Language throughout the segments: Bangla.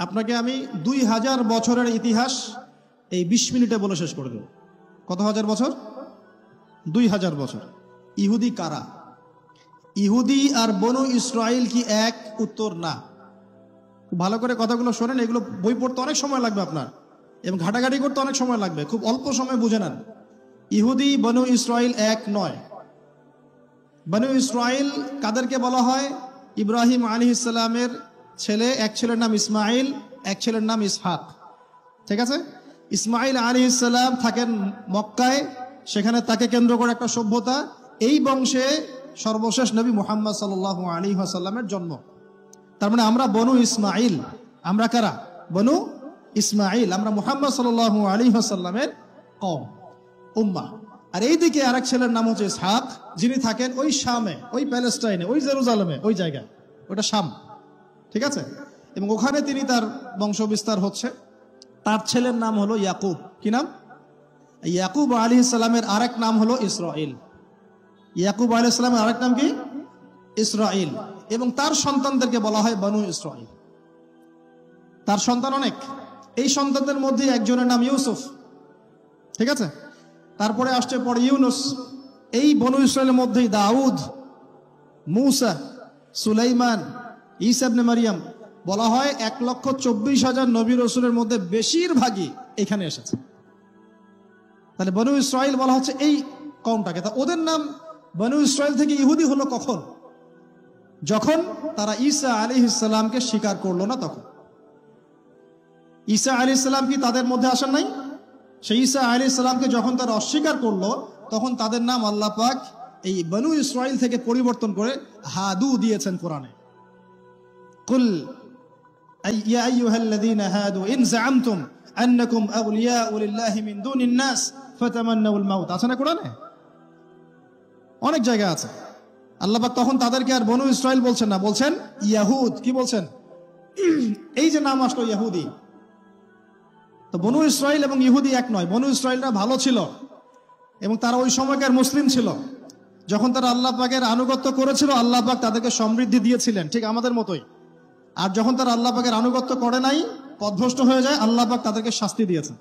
আপনাকে আমি 2000 বছরের ইতিহাস এই 20 মিনিটে বলে শেষ করে দেব। কত হাজার বছর? 2000 বছর। ইহুদি কারা? ইহুদি আর বনু ইসরাইল কি এক? উত্তর না। ভালো করে কথাগুলো শোনেন, এগুলো বই পড়তে অনেক সময় লাগবে আপনার, এবং ঘাটাঘাটি করতে অনেক সময় লাগবে, খুব অল্প সময় বুঝে নেন। ইহুদি বনু ইসরাইল এক নয়। বনু ইসরাইল কাদেরকে বলা হয়? ইব্রাহিম আলাইহিস সালামের ছেলে, এক ছেলের নাম ইসমাইল, এক ছেলের নাম ইসহাক। ঠিক আছে? ইসমাইল আলাইহিস সালাম থাকেন মক্কায়, সেখানে তাকে কেন্দ্র করে একটা সভ্যতা। এই বংশে সর্বশেষ নবী মুহাম্মদ সাল্লাল্লাহু আলাইহি ওয়াসাল্লামের জন্ম। তার মানে আমরা বনু ইসমাইল। আমরা কারা? বনু ইসমাইল। আমরা মুহাম্মদ সাল্লাল্লাহু আলাইহি ওয়াসাল্লামের কওম, উম্মাহ। আর এইদিকে আরেক ছেলের নাম হচ্ছে ইসহাক, যিনি থাকেন ওই শামে, ওই প্যালেস্টাইনে, ওই জেরুজালেমে, ওই জায়গায়, ওটা শাম। ঠিক আছে? এবং ওখানে তিনি তার বংশ বিস্তার হচ্ছে। তার ছেলের নাম হলো ইয়াকুব। কি নাম? ইয়াকুব আলাইহিস সালামের আরেক নাম হলো ইসরাইল। ইয়াকুব আলাইহিস সালামের আরেক নাম কি? ইসরাইল। এবং তার সন্তানদেরকে বলা হয় বনু ইসরাইল। তার সন্তান অনেক। এই সন্তানদের মধ্যে একজনের নাম ইউসুফ। ঠিক আছে? তারপরে আসছে পরে ইউনুস। এই বনু ইসরাইলের মধ্যেই দাউদ, মূসা, সুলাইমান, ঈসা ইবনে মারিয়াম। বলা হয় 1,24,000 নবী রাসূলের মধ্যে বেশিরভাগই এখানে এসেছে। তাহলে বনু ইসরাইল বলা হচ্ছে এই কওমটাকে। তা ওদের নাম বনু ইসরাইল থেকে ইহুদি হলো কখন? যখন তারা ঈসা আলাইহিস সালামকে স্বীকার করলো না তখন। ঈসা আলাইহিস সালাম কি তাদের মধ্যে আসেন নাই? সেই ঈসা আলাইহিস সালামকে যখন তারা অস্বীকার করলো, তখন তাদের নাম আল্লাহ পাক এই বনু ইসরাইল থেকে পরিবর্তন করে হাদু দিয়েছেন কোরআনে। কুল ইয়া আইয়ুহাল্লাযীনা হাদু ইন যাআমতুম আন্নাকুম আউলিয়াউ লিল্লাহি মিন দুনিন নাস ফাতামান্নাউল মাউত। আছে না কোরআনে? অনেক জায়গা আছে। আল্লাহ পাক তখন তাদেরকে আর বনু ইসরাইল বলছেন না, বলছেন ইয়াহুদ। কি বলছেন? এই যে নাম আসলো ইহুদি। তো বনু ইসরাইল এবং ইহুদি এক নয়। বনু ইসরাইলরা ভালো ছিল এবং তারা ওই সময়কার মুসলিম ছিল। যখন তারা আল্লাহ পাকের আনুগত্য করেছিল, আল্লাহ পাক তাদেরকে সমৃদ্ধি দিয়েছিলেন, ঠিক আমাদের মতোই। আর যখন তারা আল্লাহ পাকের আনুগত্য করে নাই, পথভ্রষ্ট হয়ে যায়, আল্লাহ পাক তাদেরকে শাস্তি দিয়েছেন।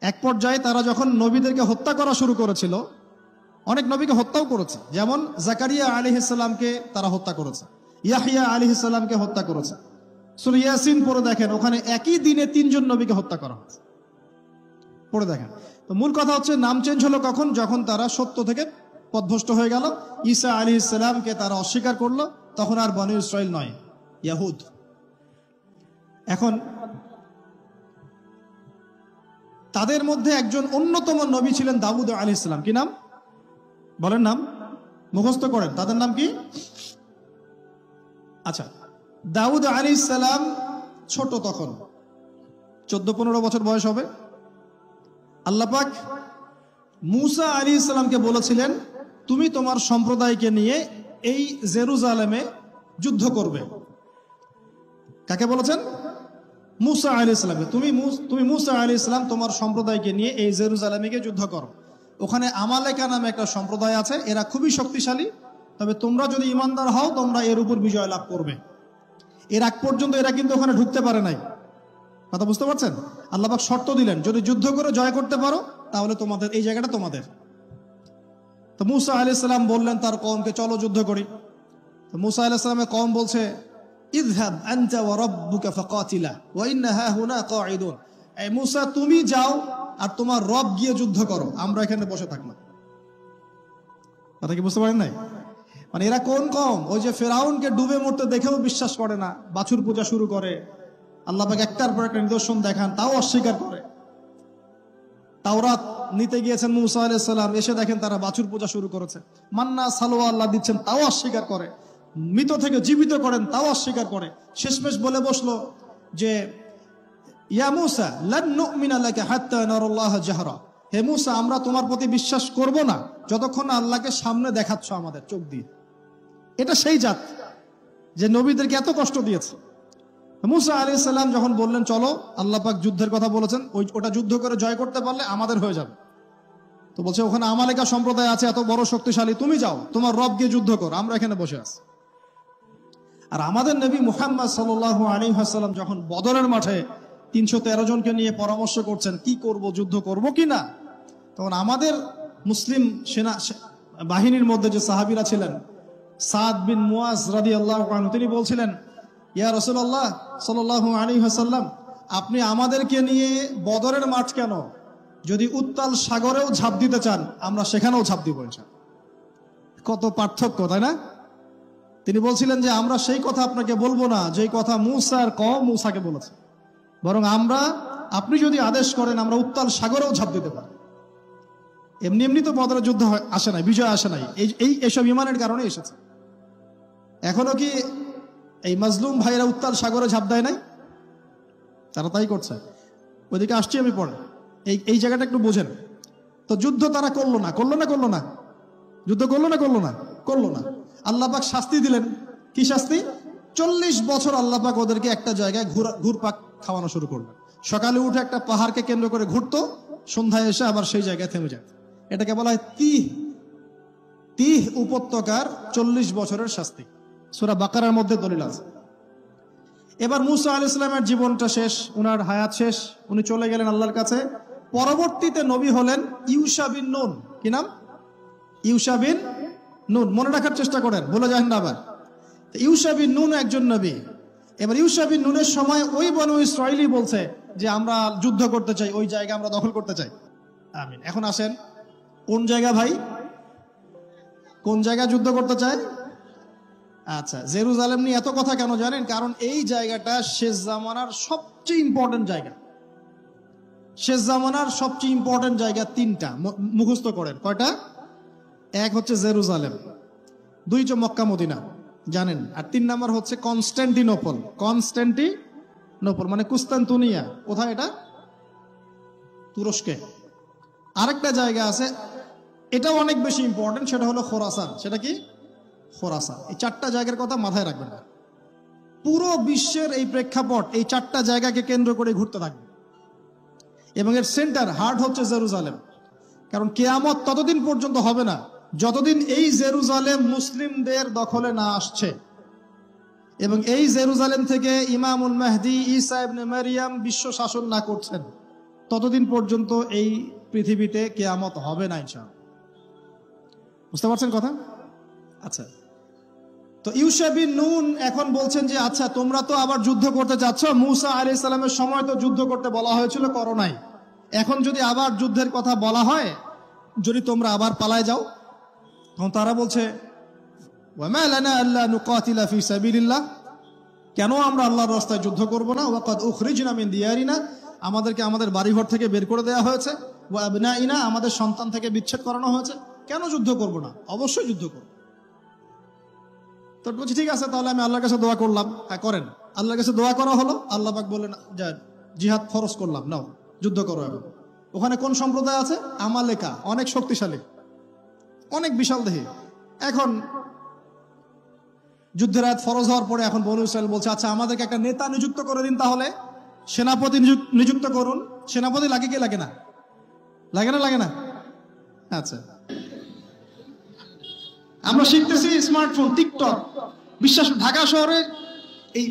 এক পর্যায়ে তারা যখন নবীদেরকে হত্যা করা শুরু করেছিল, অনেক নবীকে হত্যাও করেছে। যেমন জাকারিয়া আলাইহিস সালামকে তারা হত্যা করেছে, ইয়াহইয়া আলাইহিস সালামকে হত্যা করেছে। সূরা ইয়াসিন পড়ে দেখেন, ওখানে একই দিনে 3 জন নবীকে হত্যা করা হয়েছে। পড়ে দেখেন। তো মূল কথা হচ্ছে নাম চেঞ্জ হলো কখন? যখন তারা সত্য থেকে পথভ্রষ্ট হয়ে গেল, ঈসা আলাইহিস সালামকে তারা অস্বীকার করলো, তখন আর বনু ইসরাইল নয়, ইয়াহুদ। এখন তাদের মধ্যে একজন অন্যতম নবী ছিলেন দাউদ আলাইহিস সালাম। কি নাম? বলেন নাম, মুখস্থ করেন। তাদের নাম কি? আচ্ছা, দাউদ আলাইহিস সালাম ছোট, তখন 14-15 বছর বয়স হবে। আল্লাহ পাক মূসা আলাইহিস সালামকে বলেছিলেন, তুমি তোমার সম্প্রদায়কে নিয়ে এই জেরুজালেমে যুদ্ধ করবে। কাকে বলেছেন? মূসা আলাইহিস সালামকে। তুমি মূসা আলাইহিস সালাম তোমার সম্প্রদায়কে নিয়ে এই জেরুজালেমে গিয়ে যুদ্ধ করো। ওখানে আমালেকা নামে একটা সম্প্রদায় আছে, এরা খুবই শক্তিশালী। তবে তোমরা যদি ইমানদার হও, তোমরা এর উপর বিজয় লাভ করবে। এর আগ পর্যন্ত এরা কিন্তু ওখানে ঢুকতে পারে নাই। কথা বুঝতে পারছেন? আল্লাহ পাক শর্ত দিলেন, যদি যুদ্ধ করে জয় করতে পারো, তাহলে তোমাদের এই জায়গাটা তোমাদের। তো মূসা আলাইহিস সালাম বললেন তার কওমকে, চলো যুদ্ধ করি। তো মূসা আলাইহিস সালামের কওম বলছে, ইযহাব আনতা ওয়া রাব্বুকা ফাকাতিলা ওয়া ইন্না হাহুনা কাঈদুন। এই মূসা, তুমি যাও আর তোমার রব গিয়ে যুদ্ধ করো, আমরা এখানে বসে থাকলাম। কথা কি বুঝতে পারেন নাই? মানে এরা কোন কওম? ওই যে ফেরাউনকে ডুবে মরতে দেখেও বিশ্বাস করে না, বাছুর পূজা শুরু করে। আল্লাহ পাক একটার পর একটা নিদর্শন দেখান, তাও অস্বীকার করে। তাওরাত নিতে গিয়েছেন মূসা আলাইহিস সালাম, এসে দেখেন তারা বাছুর পূজা শুরু করেছে। মান্না সালোয়া আল্লাহ দিচ্ছেন, তাও অস্বীকার করে। মৃত থেকে জীবিত করেন, তাও অস্বীকার করে। শেষমেশ বলে বসলো যে, ইয়া মূসা লান নুমিনা লাকা হাত্তা নারাল্লাহ জাহরা। হে মূসা, আমরা তোমার প্রতি বিশ্বাস করব না যতক্ষণ না আল্লাহকে সামনে দেখাচ্ছ আমাদের চোখ দিয়ে। এটা সেই জাত যে নবীদেরকে এত কষ্ট দিয়েছে। মূসা আলাইহিস সালাম যখন বললেন চলো, আল্লাহ পাক যুদ্ধের কথা বলেছেন, ওটা যুদ্ধ করে জয় করতে পারলে আমাদের হয়ে যাবে। তো বলছে ওখানে আমালেকা সম্প্রদায় আছে এত বড় শক্তিশালী, তুমি যাও, তোমার রব গিয়ে যুদ্ধ করো, আমরা এখানে বসে আছি। আর আমাদের নবী মুহাম্মদ সাল্লাল্লাহু আলাইহি ওয়াসাল্লাম যখন বদরের মাঠে 313 জনকে নিয়ে পরামর্শ করছেন কি করব, যুদ্ধ করব কি না, তখন আমাদের মুসলিম সেনা বাহিনীর মধ্যে যে সাহাবীরা ছিলেন, সাদ বিন মুয়াজ রাদিয়াল্লাহু আনহু, তিনি বলছিলেন, ইয়া রাসূলুল্লাহ সাল্লাল্লাহু আলাইহি ওয়াসাল্লাম, আপনি আমাদেরকে নিয়ে বদরের মাঠ কেন, যদি উত্তাল সাগরেও ঝাঁপ দিতে চান আমরা সেখানেও ঝাঁপ দিব ইনশাআল্লাহ। কত পার্থক্য, তাই না? তিনি বলছিলেন যে আমরা সেই কথা আপনাকে বলবো না যেই কথা মুসার কওম মুসাকে বলেছে, বরং আপনি যদি আদেশ করেন আমরা উত্তাল সাগরেও ঝাঁপ দিতে পারি। এমনি এমনি তো বদরের যুদ্ধ আসে নাই, বিজয় আসে নাই, এইসব ইমানের কারণে এসেছে। এখনো কি এই মাজলুম ভাইরা উত্তাল সাগরে ঝাঁপ দেয় নাই? তারা তাই করছে। ওইদিকে আসছি আমি পরে, এই জায়গাটা একটু বোঝেন। তো যুদ্ধ তারা করলো না, যুদ্ধ করলো না। আল্লাহ পাক শাস্তি দিলেন। কি শাস্তি? 40 বছর আল্লাহ পাক ওদেরকে একটা জায়গায় ঘুরপাক খাওয়ানো শুরু করলেন। সকালে উঠে একটা পাহাড়কে কেন্দ্র করে ঘুরতো, সন্ধ্যায় এসে আবার সেই জায়গায় থেমে যায়। এটাকে বলা হয় তিহ উপত্যকার 40 বছরের শাস্তি। সূরা বাকারার মধ্যে দলিল আছে। এবার মুসা আলাইহিস সালামের জীবনটা শেষ, উনার হায়াত শেষ, উনি চলে গেলেন আল্লাহর কাছে। পরবর্তীতে নবী হলেন ইউশা বিন নুন। কি নাম? ইউশা বিন নুন। মনে রাখার চেষ্টা করেন, বলে যান না আবার। ইউশা বিন নুন একজন নবী। এবার ইউশা বিন নুনের সময় ওই বনু ইসরাঈলী বলছে যে আমরা যুদ্ধ করতে চাই, ওই জায়গা আমরা দখল করতে চাই। আমিন। এখন আসেন, কোন জায়গা ভাই? কোন জায়গা যুদ্ধ করতে চায়? আচ্ছা, জেরুজালেম নিয়ে এত কথা কেন জানেন? কারণ এই জায়গাটা শেষ জামানার সবচেয়ে ইম্পর্টেন্ট জায়গা। শেষ জামানার সবচেয়ে ইম্পর্টেন্ট জায়গা 3টা, মুখস্থ করেন। কয়টা? এক হচ্ছে জেরুজালেম, 2 হচ্ছে মক্কা মদিনা, জানেন, আর 3 নাম্বার হচ্ছে কনস্ট্যান্টিনোপল। কনস্ট্যান্টিনোপল মানে কুস্তান্তুনিয়া। কোথায় এটা? তুরস্কে। আরেকটা জায়গা আছে, এটাও অনেক বেশি ইম্পর্টেন্ট, সেটা হলো খোরাসান। সেটা কি? খোরাসান। এই 4টা জায়গার কথা মাথায় রাখবেন। পুরো বিশ্বের এই প্রেক্ষাপট এই 4টা জায়গাকে কেন্দ্র করে ঘুরতে থাকবে, এবং এর সেন্টার হার্ট হচ্ছে জেরুজালেম। কারণ কিয়ামত ততদিন পর্যন্ত হবে না যতদিন এই জেরুজালেম মুসলিমদের দখলে না আসছে, এবং এই জেরুজালেম থেকে ইমামুল মাহদি ঈসা ইবনে মারইয়াম বিশ্ব শাসন না করছেন, ততদিন পর্যন্ত এই পৃথিবীতে কিয়ামত হবে না ইনশাআল্লাহ। বুঝতে পারছেন কথা? আচ্ছা, তো ইউশা বিন নুন এখন বলছেন যে আচ্ছা তোমরা তো আবার যুদ্ধ করতে যাচ্ছ, মুসা আলাইহিস সালামের সময় তো যুদ্ধ করতে বলা হয়েছিল, করো নাই। এখন যদি আবার যুদ্ধের কথা বলা হয়, যদি তোমরা আবার পালায় যাও, তখন তারা বলছে ওয়ামা লানা আল্লা নুকাতিলা ফি সাবিলিল্লাহ, কেন আমরা আল্লাহর রাস্তায় যুদ্ধ করব না? ওয়াকাদ উখরিজনা মিন দিয়ারিনা, আমাদেরকে আমাদের বাড়িঘর থেকে বের করে দেওয়া হয়েছে, ওয়া আবনাইনা, আমাদের সন্তান থেকে বিচ্ছেদ করানো হয়েছে, কেন যুদ্ধ করব না? অবশ্যই যুদ্ধ করব। তো বলছি ঠিক আছে, তাহলে আমি আল্লাহর কাছে দোয়া করলাম। হ্যাঁ করেন। আল্লাহর কাছে দোয়া করা হলো, আল্লাহ পাক বললেন যা জিহাদ ফরজ করলাম, নাও যুদ্ধ করো। এখন ওখানে কোন সম্প্রদায় আছে? আমালেকা, অনেক শক্তিশালী, অনেক বিশাল দেহী। এখন যুদ্ধের আয়াত ফরজ হওয়ার পরে এখন বনু ইসরাইল বলছে আচ্ছা আমাদেরকে একটা নেতা নিযুক্ত করে দিন, তাহলে সেনাপতি নিযুক্ত করুন। সেনাপতি লাগে কি লাগে না? লাগে না? আচ্ছা, আমরা শিখতেছি স্মার্টফোন, টিকটক, বিশ্বাস। ঢাকা শহরে এই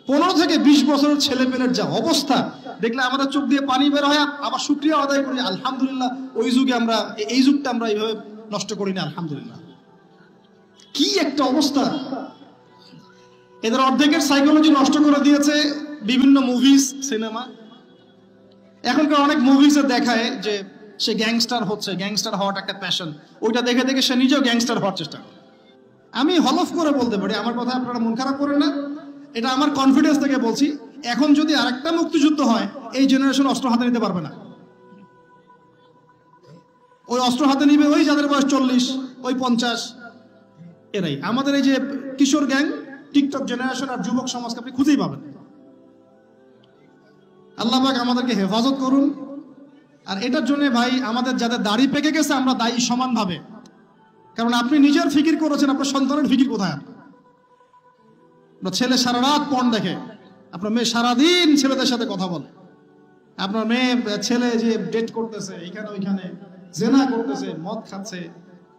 15 থেকে 20 বছরের ছেলে পেলের যা অবস্থা দেখলে আমাদের চোখ দিয়ে পানি বের হয়। আবার শুকরিয়া আদায় করি, আলহামদুলিল্লাহ ওই যুগে আমরা, এই যুগটা আমরা এইভাবে নষ্ট করি না, আলহামদুলিল্লাহ। কি একটা অবস্থা! এদের অর্ধেকের সাইকোলজি নষ্ট করে দিয়েছে বিভিন্ন মুভিজ, সিনেমা। এখনকার অনেক মুভিজে দেখায় যে সে গ্যাংস্টার হচ্ছে, গ্যাংস্টার হওয়াটা একটা প্যাশন। ওইটা দেখে দেখে সে নিজেও গ্যাংস্টার হওয়ার চেষ্টা করে। আমি হলফ করে বলতে পারি, আমার কথা আপনারা মন খারাপ করেন না, এটা আমার কনফিডেন্স থেকে বলছি, এখন যদি আরেকটা মুক্তিযুদ্ধ হয়, এই জেনারেশন অস্ত্র হাতে নিতে পারবে না। ওই অস্ত্র হাতে নিবে ওই যাদের বয়স 40, ওই 50, এরাই। আমাদের এই যে কিশোর গ্যাং, টিকটক জেনারেশন আর যুবক সমাজকে আপনি খুঁজেই পাবেন। আল্লাহ পাক আমাদেরকে হেফাজত করুন। আর এটার জন্য ভাই আমাদের যাদের দাড়ি পেকে গেছে আমরা দায়ী সমানভাবে। কারণ আপনি নিজের ফিকির করেছেন, আপনার সন্তানের ফিকির কোথায়? আপনার ছেলে সারা রাত পর্ন দেখে, আপনার মেয়ে সারাদিন ছেলেদের সাথে কথা বলে, আপনার ছেলে যে ডেট করতেছে এখানে ওইখানে, জেনা করতেছে, মদ খাচ্ছে,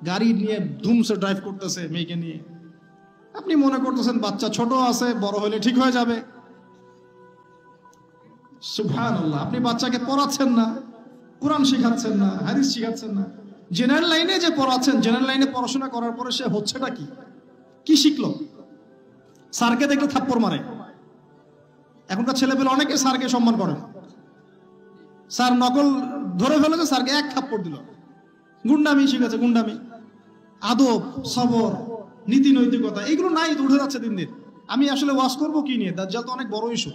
গাড়ি নিয়ে ধুমসে ড্রাইভ করতেছে মেয়েকে নিয়ে, আপনি মনে করতেছেন বাচ্চা ছোট আছে, বড় হলে ঠিক হয়ে যাবে। সুবহানাল্লাহ, আপনি বাচ্চাকে পড়াচ্ছেন না, কোরআন শেখাচ্ছেন না, হাদিস শেখাচ্ছেন না। জেনারেল লাইনে যে পড়াচ্ছেন, জেনারেল লাইনে পড়াশোনা করার পরে সে হচ্ছেটা কি, কি শিখলো? স্যারকে দেখলে থাপ্পড় মারে। এখনকার ছেলেপেলে অনেকে স্যারকে সম্মান করে না। স্যার নকল ধরে ফেলেছে, স্যারকে এক থাপ্পড় দিল। গুন্ডামি শিখেছে, গুন্ডামি। আদব, সবর, নীতি নৈতিকতা এগুলো নাই, তো উঠে যাচ্ছে দিন দিন। আমি আসলে ওয়াজ করবো কি নিয়ে? দাজ্জাল তো অনেক বড় ইস্যু।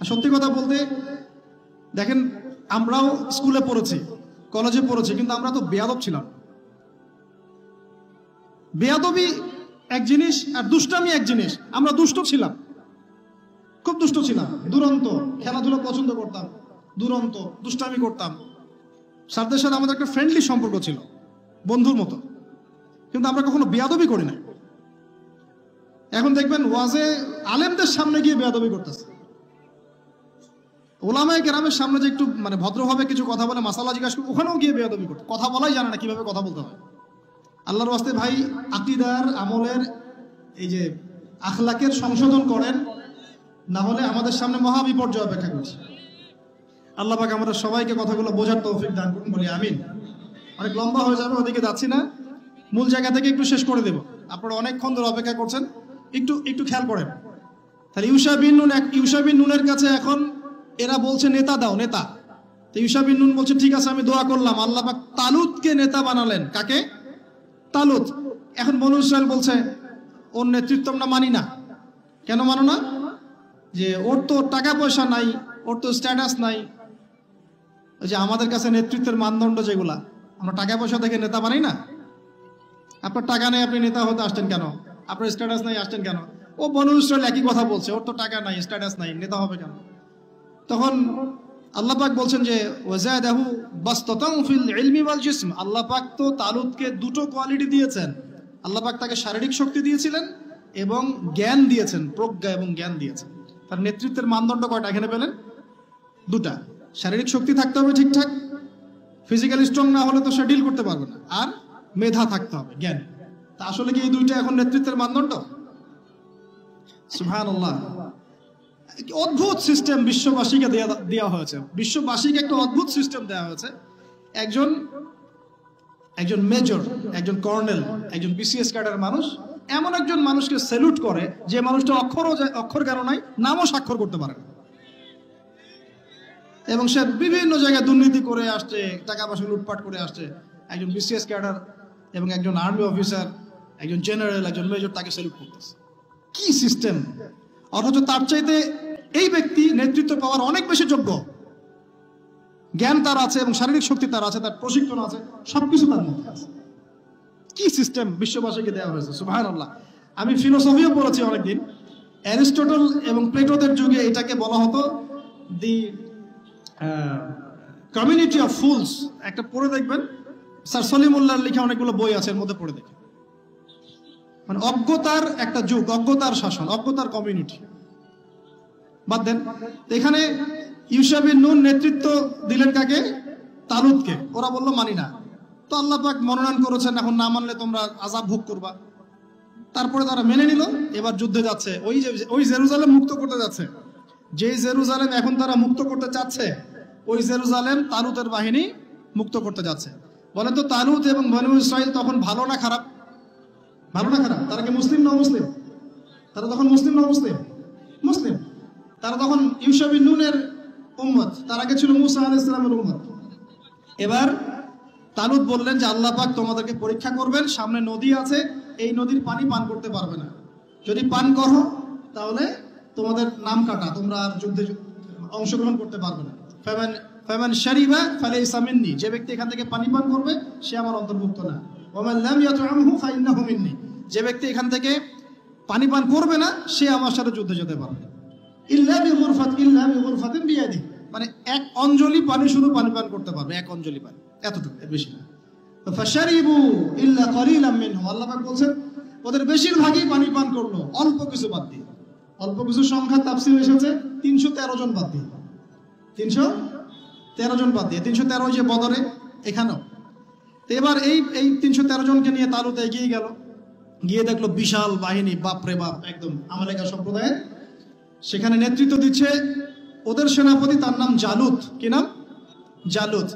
সত্যি কথা বলতে দেখেন, আমরাও স্কুলে পড়েছি, কলেজে পড়েছি, কিন্তু আমরা তো বেয়াদব ছিলাম। বেয়াদবি এক জিনিস আর দুষ্টামি এক জিনিস। আমরা দুষ্ট ছিলাম, খুব দুষ্ট ছিলাম, দুরন্ত। খেলাধুলা পছন্দ করতাম, দুরন্ত, দুষ্টামি করতাম। স্যারদের সাথে আমাদের একটা ফ্রেন্ডলি সম্পর্ক ছিল, বন্ধুর মতো। কিন্তু আমরা কখনো বেয়াদবি করি না। এখন দেখবেন ওয়াজে আলেমদের সামনে গিয়ে বেয়াদবি করতেছে। ওলামায়ে কেরামের সামনে যে একটু মানে ভদ্রভাবে কিছু কথা বলে, মাসালা জিজ্ঞাসা করে, ওখানেও গিয়ে বেয়াদবি করতে, কথা বলাই জানে না কিভাবে কথা বলতে হয়। আল্লাহর ওয়াস্তে ভাই, আকীদার, আমলের, এই যে আখলাকের সংশোধন করেন, না হলে আমাদের সামনে মহা বিপর্যয় অপেক্ষা করছে। আল্লাহ পাক আমাদের সবাইকে কথাগুলো বোঝার তৌফিক দান করুন, বলি আমিন। অনেক লম্বা হয়ে যাবে, ওদিকে যাচ্ছি না, মূল জায়গা থেকে একটু শেষ করে দেব। আপনারা অনেকক্ষণ ধরে অপেক্ষা করছেন, একটু খেয়াল করেন। তাহলে ইউশা বিন নুনের কাছে এখন এরা বলছে নেতা দাও, নেতা। তো ইউশা বিন নুন বলছে ঠিক আছে, আমি দোয়া করলাম। আল্লাহ পাক তালুতকে নেতা বানালেন। কাকে? তালুত। এখন বনু ইসরাইল বলছে ওর নেতৃত্ব আমরা মানি না। কেন মানো না? যে ওর তো টাকা পয়সা নাই, ওর তো স্ট্যাটাস নাই। ওই যে আমাদের কাছে নেতৃত্বের মানদণ্ড যেগুলা, আমরা টাকা পয়সা দেখে নেতা বানাই না। আপনার টাকা নেই, আপনি নেতা হতে আসছেন কেন? আপনার স্ট্যাটাস নাই, আসছেন কেন? ও বনু ইসরাইল একই কথা বলছে, ওর তো টাকা নাই, স্ট্যাটাস নাই, নেতা হবে কেন? তখন আল্লাহ পাক বলছেন যে ওয়াজাদাহু বাসতাতান ফিল ইলমি ওয়াল জিসম। আল্লাহ পাক তো তালুতকে দুটো কোয়ালিটি দিয়েছেন। আল্লাহ পাক তাকে শারীরিক শক্তি দিয়েছিলেন এবং জ্ঞান দিয়েছেন, প্রজ্ঞা এবং জ্ঞান দিয়েছেন। তার নেতৃত্বের মানদণ্ড কয়টা এখানে পেলেন? দুটা। শারীরিক শক্তি থাকতে হবে ঠিকঠাক, ফিজিক্যালি স্ট্রং না হলে তো সে ডিল করতে পারবে না। আর মেধা থাকতে হবে, জ্ঞান। তা আসলে কি এই দুইটা এখন নেতৃত্বের মানদণ্ড? সুবহানাল্লাহ। অদ্ভুত সিস্টেম বিশ্ববাসীকে দেওয়া হয়েছে। বিশ্ববাসীকে একটা অদ্ভুত সিস্টেম দেওয়া হয়েছে। একজন মেজর, একজন কর্নেল, একজন বিসিএস ক্যাডার মানুষ এমন একজন মানুষকে স্যালুট করে যে মানুষটা অক্ষর জ্ঞান নাই, নামও স্বাক্ষর করতে পারে না, এবং সে বিভিন্ন জায়গায় দুর্নীতি করে আসছে, টাকা পয়সা লুটপাট করে আসছে। একজন বিসিএস ক্যাডার এবং একজন আর্মি অফিসার, একজন জেনারেল, একজন মেজর তাকে স্যালুট করতেছে। কি সিস্টেম! অথচ তার চাইতে এই ব্যক্তি নেতৃত্ব পাওয়ার অনেক বেশি যোগ্য। জ্ঞান তার আছে এবং শারীরিক শক্তি তার আছে, তার প্রশিক্ষণ আছে, সবকিছু তার মধ্যে আছে। কি সিস্টেম বিশ্ববাসীকে দেওয়া হয়েছে! সুবহানাল্লাহ। আমি ফিলোসফিও পড়েছি অনেকদিন। অ্যারিস্টটল এবং প্লেটোদের যুগে এটাকে বলা হতো দি কমিউনিটি অফ ফুলস। একটা পড়ে দেখবেন, স্যার সলিমুল্লাহর লেখা অনেকগুলো বই আছে, এর মধ্যে পড়ে দেখেন। মানে অজ্ঞতার একটা যুগ, অজ্ঞতার শাসন, অজ্ঞতার কমিউনিটি। বাদ দেন, এখানে ইউশা বিন নুন নেতৃত্ব দিলেন কাকে? তালুতকে। ওরা বললো মানি না। তো আল্লাহ পাক মনোনয়ন করেছেন, এখন না মানলে তোমরা আযাব ভোগ করবা। তারপরে তারা মেনে নিল, এবার যুদ্ধে যাচ্ছে। ওই জেরুজালেম মুক্ত করতে যাচ্ছে। যেই জেরুজালেম এখন তারা মুক্ত করতে চাচ্ছে, ওই জেরুজালেম তালুতের বাহিনী মুক্ত করতে যাচ্ছে। বলেন তো, তালুত এবং বনু ইসরাইল তখন ভালো না খারাপ? ভালো না খারাপ? তারা কি মুসলিম না মুসলিম? তারা তখন মুসলিম না মুসলিম? মুসলিম। তারা তখন ইউশা বিন নুনের উম্মত, তার আগে ছিল মুসা আলাইহিস সালামের উম্মত। এবার তালুত বললেন যে আল্লাহ পাক তোমাদেরকে পরীক্ষা করবেন, সামনে নদী আছে, এই নদীর পানি পান করতে পারবে না। যদি পান করো তাহলে তোমাদের নাম কাটা, তোমরা আর যুদ্ধে অংশগ্রহণ করতে পারবে না। ফামান শারিবা ফালাইসা মিন্নি। যে ব্যক্তি এখান থেকে পানি পান করবে সে আমার অন্তর্ভুক্ত না। ওয়ামান লাম ইয়াতআমহু ফাইন্নাহু মিন্নি। যে ব্যক্তি এখান থেকে পানি পান করবে না সে আমার সাথে যুদ্ধে যেতে পারবে। ইল্লা বিগুরফাতিন বিয়াদি। মানে এক অঞ্জলি পানি শুধু পানি পান করতে পারবে, এক অঞ্জলি পানি, এতটুকু, এর বেশি না। ফাশারিবু ইল্লা কলিলাম মিনহুম। আল্লাহ পাক বলেন ওদের বেশিরভাগই পানি পান করলো, অল্প কিছু বাদ দিয়ে। অল্প কিছু সংখ্যা তাফসীরে এসেছে 313 জন বাদ দিয়ে। 313 জন বাদ দিয়ে। 313 যে বদরে, এখানেও। এবার এই 313 জনকে নিয়ে তালুত এগিয়ে গেল। গিয়ে দেখলো বিশাল বাহিনী, বাপরে বাপ, একদম আমালেকা সম্প্রদায়ের। সেখানে নেতৃত্ব দিচ্ছে ওদের সেনাপতি, তার নাম জালুত। কি নাম? জালুত।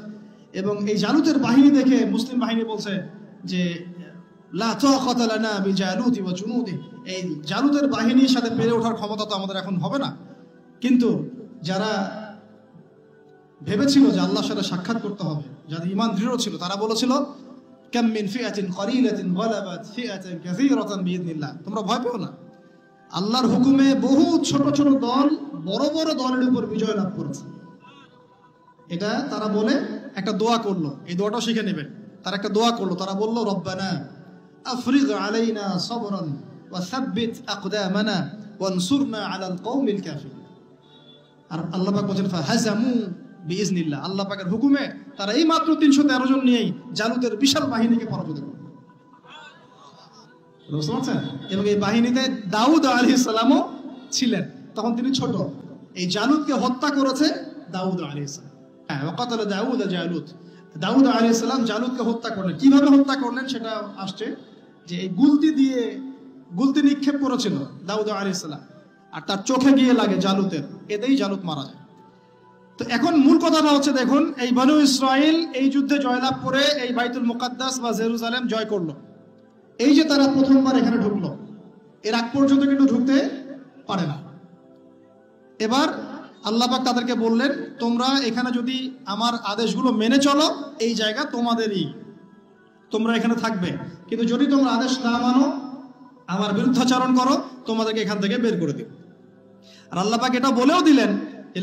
এবং এই জালুতের বাহিনী দেখে মুসলিম বাহিনী বলছে যে লা তাকাতা লানা বিজালুতি ওয়া জুনুদি, এই জালুতের বাহিনীর সাথে পেরে ওঠার ক্ষমতা তো আমাদের এখন হবে না। কিন্তু যারা ভেবেছিল যে আল্লাহর সাথে সাক্ষাৎ করতে হবে, যাদের ঈমান দৃঢ় ছিল, তারা বলেছিল কাম মিন ফিআতিন কলিলাতিন গালাবাত ফিআতান কাসীরাতান বিইذনিল্লাহ, তোমরা ভয় পেও না, আল্লাহর হুকুমে বহু ছোট ছোট দল বড় বড় দলের উপর বিজয় লাভ করেছে। এটা তারা বলে একটা দোয়া করলো, এই দোয়াটাও শিখে নেবেন। তারা একটা দোয়া করলো, তারা বললো রব্বানা আফরিগ আলাইনা সাবরান ওয়া সাব্বিত আকদামানা ওয়ানসুরনা আলাল কওমিল কাফিরিন। আর আল্লাহ পাক বলেন ফাহাজামু বিইذনিল্লাহ, আল্লাহ পাকের হুকুমে তারা এই মাত্র 313 জন নিয়েই জালুতের বিশাল বাহিনীকে পরাজিত করল। বুঝতে পারছেন? এবং এই বাহিনীতে দাউদ আলাইহিস সালামও ছিলেন, তখন তিনি ছোট। এই জালুতকে হত্যা করেছে দাউদ আলাইহিস সালাম। হ্যাঁ, ওয়াকাতালা দাউদ জালুত, দাউদ আলাইহিস সালাম জালুতকে হত্যা করলেন। কিভাবে হত্যা করলেন সেটা আসছে যে এই গুলতি নিক্ষেপ করেছিল দাউদ আলাইহিস সালাম, আর তার চোখে গিয়ে লাগে জালুতের, এতেই জালুত মারা যায়। তো এখন মূল কথাটা হচ্ছে, দেখুন এই বনু ইসরাইল এই যুদ্ধে জয়লাভ করে এই বাইতুল মুকাদ্দাস বা জেরুজালেম জয় করলো। এই যে তারা প্রথমবার এখানে ঢুকলো, এর আগ পর্যন্ত কিন্তু ঢুকতে পারে না। এবার আল্লাহ পাক তাদেরকে বললেন, তোমরা এখানে যদি আমার আদেশগুলো মেনে চলো, এই জায়গা তোমাদেরই, তোমরা এখানে থাকবে। কিন্তু যদি তোমরা আদেশ না মানো, আমার বিরুদ্ধাচরণ করো, তোমাদেরকে এখান থেকে বের করে দিব। আর আল্লাহ পাক এটা বলেও দিলেন,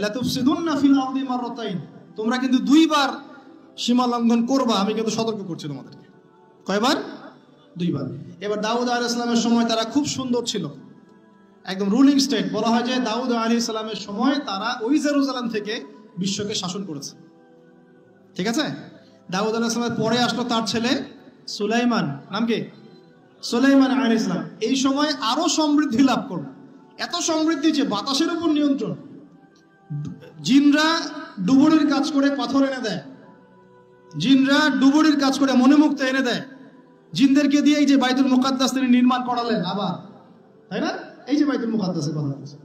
লা তুফসিদুন্না ফিল আরদি মাররাতাইন, তোমরা কিন্তু 2 বার সীমা লঙ্ঘন করবা, আমি কিন্তু সতর্ক করছি তোমাদেরকে। কয়বার? 2 বার। এবার দাউদ আলাইহিস সালামের সময় তারা খুব সুন্দর ছিল, একদম রুলিং স্টেট। বলা হয় যে দাউদ আলাইহিস সালামের সময় তারা ওই জেরুজালেম থেকে বিশ্বকে শাসন করেছে। ঠিক আছে? দাউদ আলাইহিস সালামের পরে আসলো তার ছেলে সুলাইমান, নাম কি? সুলাইমান আলাইহিস সালাম। এই সময় আরো সমৃদ্ধি লাভ করলো, এত সমৃদ্ধি যে বাতাসের উপর নিয়ন্ত্রণ। জিনরা ডুবুরির কাজ করে পাথর এনে দেয়, জিনরা ডুবুরির কাজ করে মণিমুক্তা এনে দেয়। জিনদেরকে দিয়ে এই যে বাইতুল মুকাদ্দাস তিনি নির্মাণ করালেন আবার, তাই না? এই যে বাইতুল মুকাদ্দাসের কথা বলছে,